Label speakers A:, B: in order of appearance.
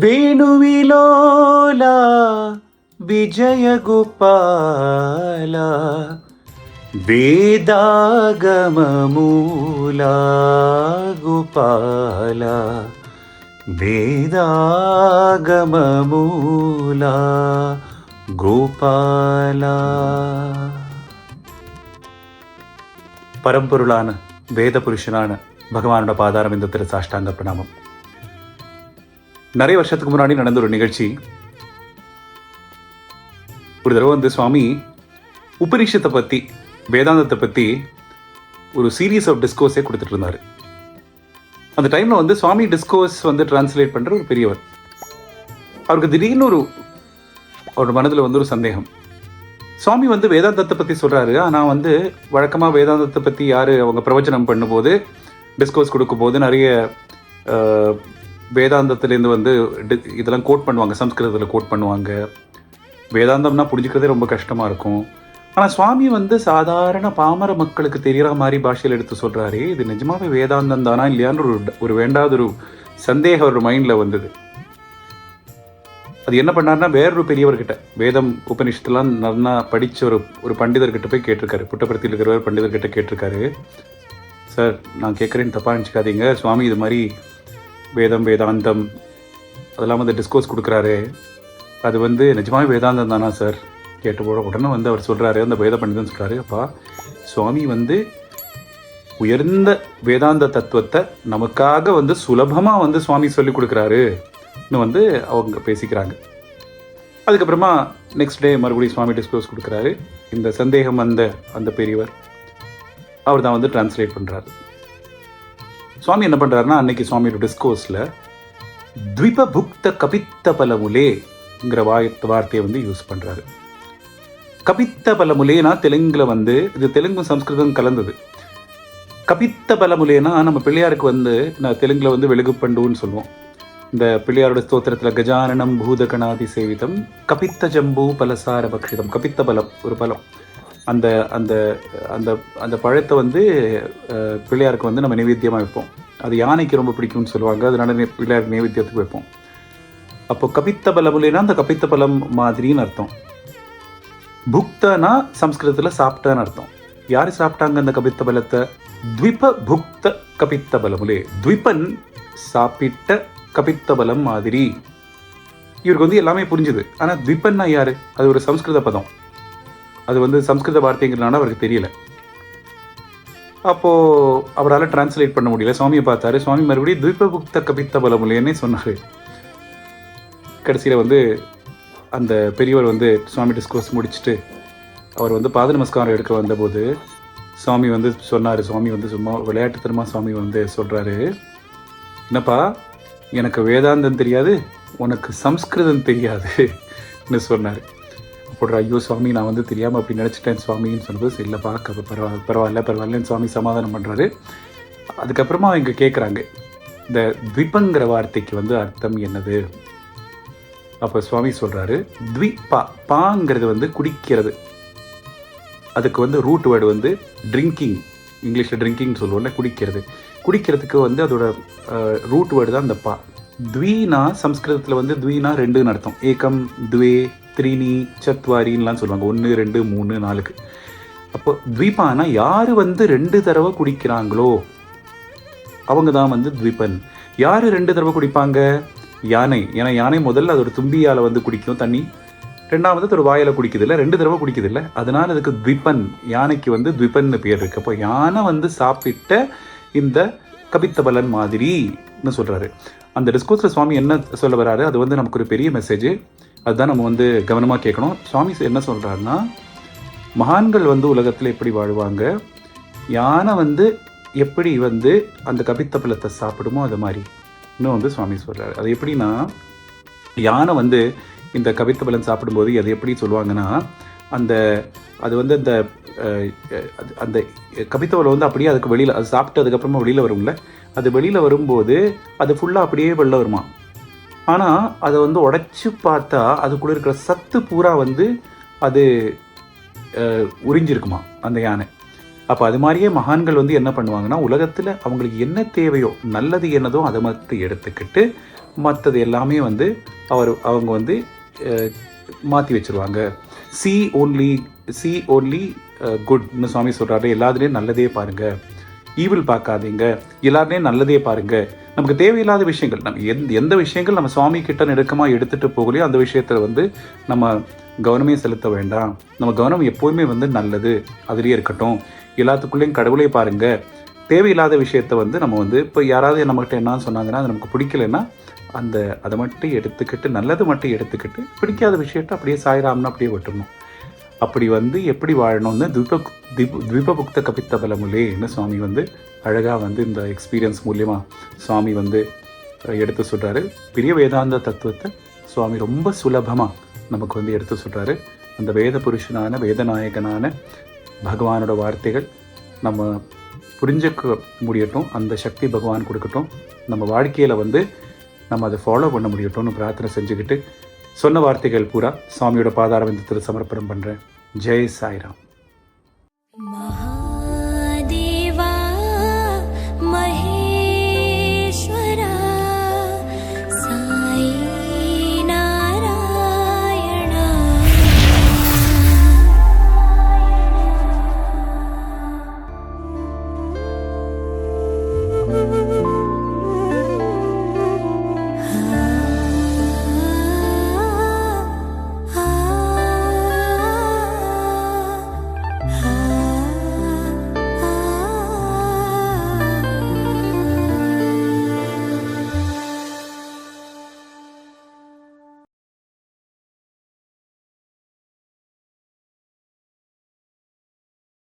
A: వేణువిలోలా విజయ గోపాల వేదాగమమూలా గోపాల வேதாகமமூலா கோபாலா. பரம்பொருளான வேத புருஷனான பகவானோட பாதாரம் இந்த திரு சாஷ்டாங்க பிரணாமம். நிறைய வருஷத்துக்கு முன்னாடி நடந்த ஒரு நிகழ்ச்சி. ஒரு தடவை சுவாமி உபனிஷத்தை பற்றி, வேதாந்தத்தை பற்றி ஒரு சீரீஸ் ஆஃப் டிஸ்கோர்ஸே கொடுத்துட்டு இருந்தார். அந்த டைமில் சுவாமி டிஸ்கோர்ஸ் டிரான்ஸ்லேட் பண்ணுற ஒரு பெரியவர். அவருக்கு திடீர்னு ஒரு மனதில் ஒரு சந்தேகம். சுவாமி வேதாந்தத்தை பற்றி சொல்கிறாரு, ஆனால் வழக்கமாக வேதாந்தத்தை பற்றி யார் அவங்க பிரவச்சனம் பண்ணும்போது, டிஸ்கோர்ஸ் கொடுக்கும்போது நிறைய வேதாந்தத்துலேருந்து இதெல்லாம் கோட் பண்ணுவாங்க, சம்ஸ்கிருதத்தில் கோட் பண்ணுவாங்க. வேதாந்தம்னா புரிஞ்சுக்கிறதே ரொம்ப கஷ்டமாக இருக்கும். ஆனால் சுவாமி சாதாரண பாமர மக்களுக்கு தெரிகிற மாதிரி பாஷையில் எடுத்து சொல்கிறாரு. இது நிஜமாவே வேதாந்தம் தானா இல்லையான்னு ஒரு வேண்டாத ஒரு சந்தேகம் ஒரு மைண்டில் வந்தது. அது என்ன பண்ணார்னா, வேறொரு பெரியவர்கிட்ட, வேதம் உபனிஷத்துலாம் நல்லா படித்த ஒரு பண்டிதர்கிட்ட போய் கேட்டிருக்காரு. புட்டபர்த்தியில் இருக்கிற பண்டிதர்கிட்ட கேட்டிருக்காரு, சார் நான் கேட்குறேன்னு தப்பாக நினச்சிக்காதீங்க, சுவாமி இது மாதிரி வேதம் வேதாந்தம் அதெல்லாம் டிஸ்கோர்ஸ் கொடுக்குறாரு, அது நிஜமாவே வேதாந்தம் தானா சார் கேட்டபோட உடனே அவர் சொல்கிறாரு, அந்த வேத பண்டிதன் சொல்கிறாரு, அப்பா சுவாமி உயர்ந்த வேதாந்த தத்துவத்தை நமக்காக சுலபமாக சுவாமி சொல்லி கொடுக்குறாரு அவங்க பேசிக்கிறாங்க. அதுக்கப்புறமா நெக்ஸ்ட் டே மறுபடியும் சுவாமி டிஸ்கோர்ஸ் கொடுக்குறாரு. இந்த சந்தேகம் அந்த பெரியவர் அவர் தான் டிரான்ஸ்லேட் பண்ணுறாரு. சுவாமி என்ன பண்ணுறாருன்னா, அன்னைக்கு சுவாமியோட டிஸ்கோர்ஸில் த்விபபுக்த கபித்த பலமுலேங்கிற வார்த்தையை யூஸ் பண்ணுறாரு. கபித்த பலமுலேனா தெலுங்குல இது தெலுங்கு சம்ஸ்கிருதம் கலந்தது. கபித்த பலமுலேனா நம்ம பிள்ளையாருக்கு நான் தெலுங்குல வெளுகுப்பண்டுன்னு சொல்லுவோம். இந்த பிள்ளையாரோட ஸ்தோத்திரத்தில் கஜானனம் பூதகணாதி சேவிதம் கபித்த ஜம்பூ பலசார பக்ஷிதம். கபித்த பலம் ஒரு பலம். அந்த அந்த அந்த அந்த பழத்தை பிள்ளையாருக்கு நம்ம நைவேத்தியமாக வைப்போம். அது யானைக்கு ரொம்ப பிடிக்கும்னு சொல்லுவாங்க, அதனால பிள்ளையாருக்கு நைவேத்தியத்துக்கு வைப்போம். அப்போ கபித்த பலமுலேனா அந்த கபித்த பலம் மாதிரின்னு அர்த்தம். புக்தனா சம்ஸ்கிருதத்தில் சாப்பிட்டான்னு அர்த்தம். யார் சாப்பிட்டாங்க அந்த கபித்த பலத்தை? த்விப புக்த கபித்த பலமுலே. த்விபன் சாப்பிட்ட கபித்த பலம் மாதிரி. இவருக்கு எல்லாமே புரிஞ்சுது. ஆனால் த்விபன்னா யாரு? அது ஒரு சம்ஸ்கிருத பதம். அது சம்ஸ்கிருத வார்த்தைங்கிறதுனால அவருக்கு தெரியல. அப்போது அவரால் டிரான்ஸ்லேட் பண்ண முடியல. சுவாமியை பார்த்தாரு. சுவாமி மறுபடியும் த்விப புக்த கபித்த பலமுலேன்னே சொன்னார். கடைசியில் அந்த பெரியவர் சுவாமி டிஸ்கோர்ஸ் முடிச்சுட்டு அவர் பாத நமஸ்காரம் எடுக்க வந்தபோது சுவாமி சொன்னார். சுவாமி சும்மா விளையாட்டுத்தனமாக சுவாமி சொல்கிறாரு, என்னப்பா எனக்கு வேதாந்தம் தெரியாது, உனக்கு சம்ஸ்கிருதம் தெரியாதுன்னு சொன்னார். அப்போ ஐயோ சுவாமி நான் தெரியாமல் அப்படி நினச்சிட்டேன் சுவாமின்னு சொன்னது. இல்லைப்பா பரவாயில்லன்னு சுவாமி சமாதானம் பண்ணுறாரு. அதுக்கப்புறமா இங்கே கேட்குறாங்க, இந்த த்விபங்கிற வார்த்தைக்கு அர்த்தம் என்னது? அப்போ சுவாமி சொல்கிறாரு, த்விபா, பாங்கிறது குடிக்கிறது. அதுக்கு ரூட் வேர்டு ட்ரிங்கிங். இங்கிலீஷில் ட்ரிங்கிங்னு சொல்லுவோம்ல, குடிக்கிறது. குடிக்கிறதுக்கு அதோட ரூட் வேர்டு தான் இந்த பா. த்வீனா சம்ஸ்கிருதத்தில் த்வீனா ரெண்டுன்னு அர்த்தம். ஏகம் த்வே த்ரீனி சத்வாரின்லாம் சொல்லுவாங்க, 1 2 3 4க்கு. அப்போ த்வீபானா யார் 2 தடவை குடிக்கிறாங்களோ அவங்க தான் த்விபன். யார் 2 தடவை குடிப்பாங்க? யானை. ஏன்னா யானை முதல்ல அதோட தும்பியால் குடிக்கும் தண்ணி, ரெண்டாவது ஒரு வாயில குடிக்குது இல்லை, 2 தடவை குடிக்குது இல்லை, அதனால அதுக்கு த்விபன். யானைக்கு த்விபன்னு பேர் இருக்கு. அப்போ யானை சாப்பிட்ட இந்த கபித்த பலன் மாதிரின்னு சொல்றாரு. அந்த டிஸ்கோர்ஸில் சுவாமி என்ன சொல்ல வர்றாரு, அது நமக்கு ஒரு பெரிய மெசேஜ். அதுதான் நம்ம கவனமாக கேட்கணும். சுவாமி என்ன சொல்றாருன்னா, மகான்கள் உலகத்தில் எப்படி வாழ்வாங்க, யானை எப்படி அந்த கபித்த பலத்தை சாப்பிடுமோ அது மாதிரி இன்னும் சுவாமி சொல்கிறாரு. அது எப்படின்னா, யானை இந்த கபித்த பலன் சாப்பிடும்போது அது எப்படி சொல்லுவாங்கன்னா, அது அந்த அந்த கபித்த பலம் அப்படியே அதுக்கு வெளியில், அது சாப்பிட்டு அதுக்கப்புறமா வெளியில் வரும்ல, அது வெளியில் வரும்போது அது ஃபுல்லாக அப்படியே வெளில வருமா. ஆனால் அதை உடைச்சி பார்த்தா அதுக்குள்ளே இருக்கிற சத்து பூரா அது உறிஞ்சிருக்குமா அந்த யானை. அப்போ அது மாதிரியே மகான்கள் என்ன பண்ணுவாங்கன்னா, உலகத்தில் அவங்களுக்கு என்ன தேவையோ, நல்லது என்னதோ அதை மட்டும் எடுத்துக்கிட்டு மற்றது எல்லாமே வந்து அவங்க வந்து மாற்றி வச்சுருவாங்க. சி ஓன்லி குட்னு சுவாமி சொல்கிறாரு. எல்லாத்துலேயும் நல்லதே பாருங்கள், ஈவில் பார்க்காதீங்க, எல்லாருலேயும் நல்லதே பாருங்கள். நமக்கு தேவையில்லாத விஷயங்கள், நம்ம எந்த விஷயங்கள் நம்ம சுவாமி கிட்ட நெருக்கமாக எடுத்துகிட்டு போகலையோ அந்த விஷயத்தில் வந்து நம்ம கவனமே செலுத்த வேண்டாம். நம்ம கவனம் எப்போதுமே வந்து நல்லது அதுலேயே இருக்கட்டும். எல்லாத்துக்குள்ளேயும் கடவுளே பாருங்கள். தேவையில்லாத விஷயத்த வந்து நம்ம வந்து இப்போ யாராவது நம்மகிட்ட என்ன சொன்னாங்கன்னா அது நமக்கு பிடிக்கலைன்னா அதை மட்டும் எடுத்துக்கிட்டு, நல்லது மட்டும் எடுத்துக்கிட்டு, பிடிக்காத விஷயத்த அப்படியே சாய்ராம்னு அப்படியே விட்டுடணும். அப்படி வந்து எப்படி வாழணும்னு த்விபபுக்த கபித்த பலமுலேன்னு சுவாமி வந்து அழகாக வந்து இந்த எக்ஸ்பீரியன்ஸ் மூலியமாக சுவாமி வந்து எடுத்து சொல்கிறாரு. பெரிய வேதாந்த தத்துவத்தை சுவாமி ரொம்ப சுலபமாக நமக்கு வந்து எடுத்து சொல்கிறாரு. அந்த வேத புருஷனான வேதநாயகனான பகவானோட வார்த்தைகள் நம்ம புரிஞ்சுக்க முடியட்டும், அந்த சக்தி பகவான் கொடுக்கட்டும், நம்ம வாழ்க்கையில் வந்து நம்ம அதை ஃபாலோ பண்ண முடியட்டும்னு பிரார்த்தனை செஞ்சுக்கிட்டு சொன்ன வார்த்தைகள் பூரா சுவாமியோட பாதாரவிந்தத்தில் சமர்ப்பணம் பண்ணுறேன். ஜெய் சாய்ராம்.